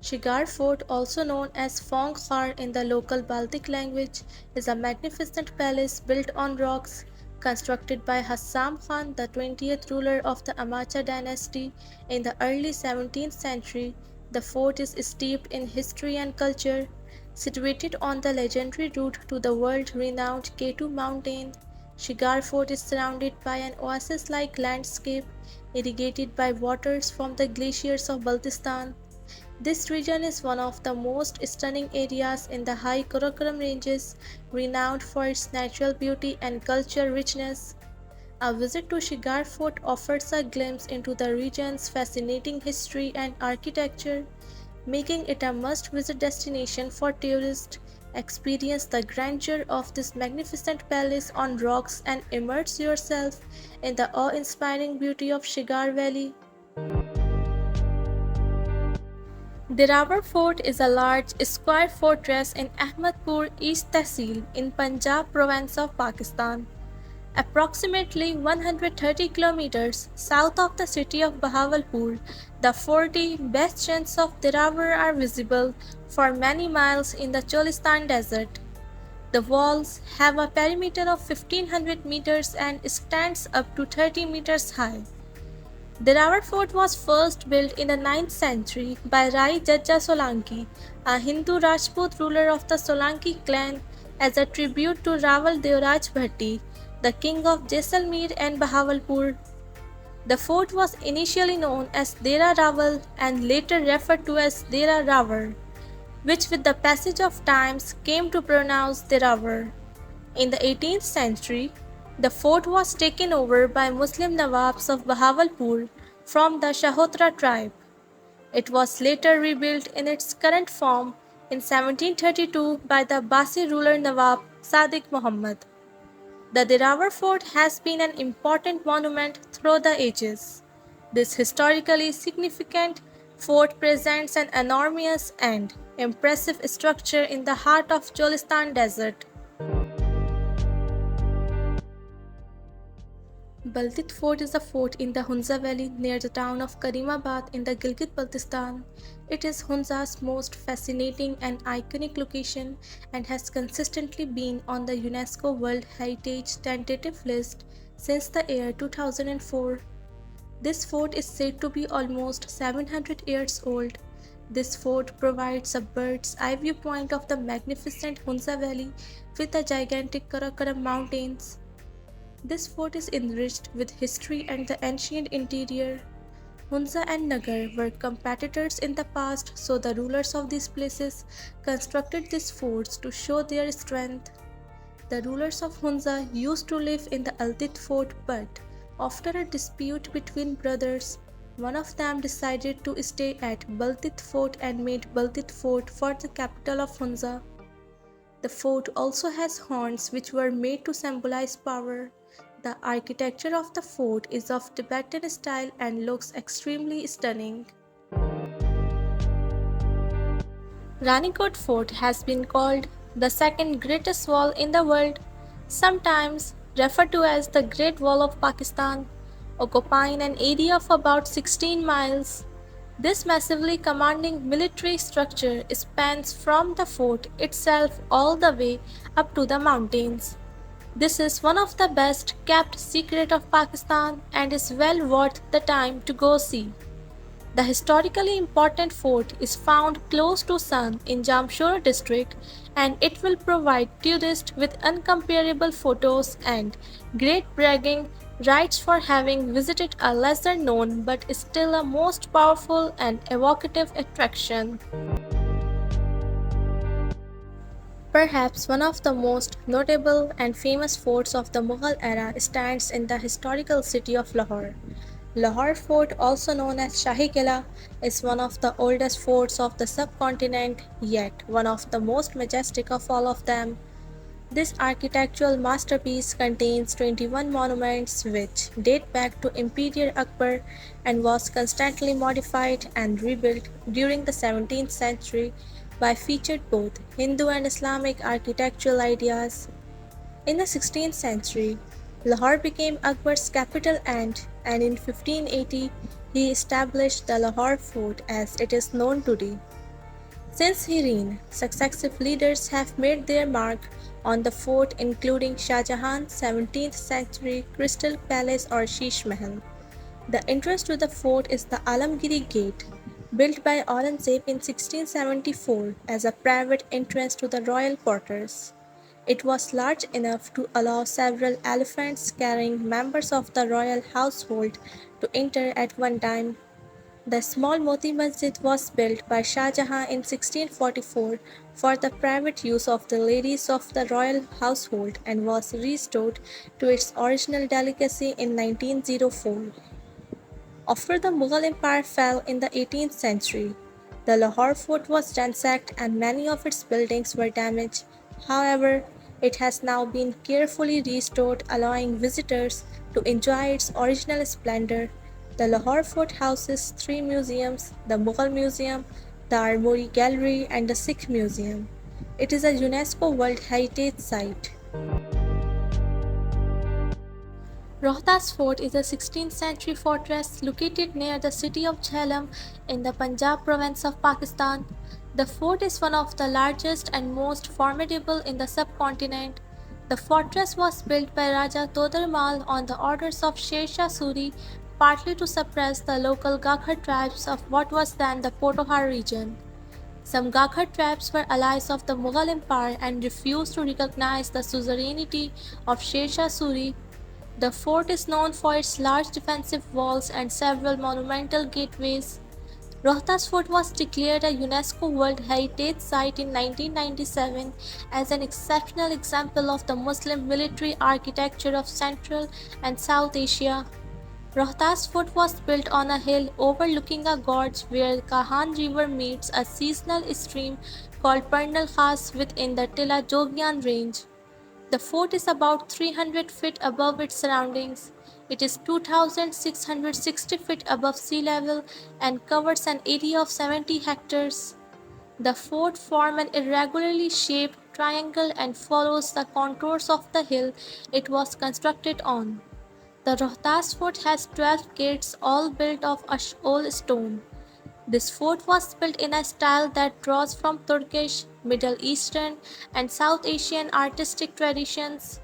Shigar Fort, also known as Fong Khar in the local Baltic language, is a magnificent palace built on rocks, constructed by Hassam Khan, the 20th ruler of the Amacha dynasty in the early 17th century. The fort is steeped in history and culture, situated on the legendary route to the world-renowned K2 mountain. Shigar Fort is surrounded by an oasis-like landscape, irrigated by waters from the glaciers of Baltistan. This region is one of the most stunning areas in the high Karakoram ranges, renowned for its natural beauty and cultural richness. A visit to Shigar Fort offers a glimpse into the region's fascinating history and architecture, making it a must-visit destination for tourists. Experience the grandeur of this magnificent palace on rocks and immerse yourself in the awe-inspiring beauty of Shigar Valley. Derawar Fort is a large square fortress in Ahmedpur, East Tehsil in Punjab province of Pakistan. Approximately 130 kilometers south of the city of Bahawalpur, the forty bastions of Derawar are visible for many miles in the Cholistan desert. The walls have a perimeter of 1500 meters and stands up to 30 meters high. Derawar Fort was first built in the 9th century by Rai Jajja Solanki, a Hindu Rajput ruler of the Solanki clan, as a tribute to Raval Devraj Bhatti, the king of Jaisalmer and Bahawalpur. The fort was initially known as Dera Raval and later referred to as Dera Rawar, which with the passage of times came to pronounce Derawar. In the 18th century, the fort was taken over by Muslim Nawabs of Bahawalpur from the Shahotra tribe. It was later rebuilt in its current form in 1732 by the Abbasi ruler Nawab Sadiq Muhammad. The Derawar Fort has been an important monument through the ages. This historically significant fort presents an enormous and impressive structure in the heart of Cholistan Desert. Balit Fort is a fort in the Hunza Valley near the town of Karimabad in the Gilgit-Baltistan. It is Hunza's most fascinating and iconic location and has consistently been on the UNESCO World Heritage tentative list since the year 2004. This fort is said to be almost 700 years old. This fort provides a bird's eye viewpoint of the magnificent Hunza Valley with the gigantic Karakoram Mountains. This fort is enriched with history and the ancient interior. Hunza and Nagar were competitors in the past, so the rulers of these places constructed these forts to show their strength. The rulers of Hunza used to live in the Altit fort, but after a dispute between brothers, one of them decided to stay at Baltit Fort and made Baltit Fort for the capital of Hunza. The fort also has horns which were made to symbolize power. The architecture of the fort is of Tibetan style and looks extremely stunning. Ranikot Fort has been called the second greatest wall in the world, sometimes referred to as the Great Wall of Pakistan, occupying an area of about 16 miles. This massively commanding military structure spans from the fort itself all the way up to the mountains. This is one of the best kept secrets of Pakistan and is well worth the time to go see. The historically important fort is found close to Sand in Jamshoro district, and it will provide tourists with incomparable photos and great bragging rights for having visited a lesser known but still a most powerful and evocative attraction. Perhaps one of the most notable and famous forts of the Mughal era stands in the historical city of Lahore. Lahore Fort, also known as Shahi Qila, is one of the oldest forts of the subcontinent, yet one of the most majestic of all of them. This architectural masterpiece contains 21 monuments which date back to Emperor Akbar and was constantly modified and rebuilt during the 17th century by featured both Hindu and Islamic architectural ideas. In the 16th century, Lahore became Akbar's capital and in 1580 he established the Lahore Fort as it is known today. Since he reigned, successive leaders have made their mark on the fort, including Shah Jahan's 17th century Crystal Palace or Sheesh Mahal. The entrance to the fort is the Alamgiri Gate, built by Aurangzeb in 1674 as a private entrance to the royal quarters. It was large enough to allow several elephants carrying members of the royal household to enter at one time. The small Moti Masjid was built by Shah Jahan in 1644 for the private use of the ladies of the royal household and was restored to its original delicacy in 1904. After the Mughal Empire fell in the 18th century, the Lahore Fort was ransacked and many of its buildings were damaged. However, it has now been carefully restored, allowing visitors to enjoy its original splendor. The Lahore Fort houses three museums: the Mughal Museum, the Armory Gallery, and the Sikh Museum. It is a UNESCO World Heritage Site. Rohtas Fort is a 16th century fortress located near the city of Jhelum in the Punjab province of Pakistan. The fort is one of the largest and most formidable in the subcontinent. The fortress was built by Raja Todarmal on the orders of Sher Shah Suri, partly to suppress the local Gakhar tribes of what was then the Potohar region. Some Gakhar tribes were allies of the Mughal Empire and refused to recognize the suzerainty of Sher Shah Suri. The fort is known for its large defensive walls and several monumental gateways. Rohtas Fort was declared a UNESCO World Heritage Site in 1997 as an exceptional example of the Muslim military architecture of Central and South Asia. Rohtas Fort was built on a hill overlooking a gorge where Kahan River meets a seasonal stream called Pernal Khas within the Tila Jogian range. The fort is about 300 feet above its surroundings. It is 2,660 feet above sea level and covers an area of 70 hectares. The fort forms an irregularly shaped triangle and follows the contours of the hill it was constructed on. The Rohtas Fort has 12 gates, all built of old stone. This fort was built in a style that draws from Turkish, Middle Eastern, and South Asian artistic traditions.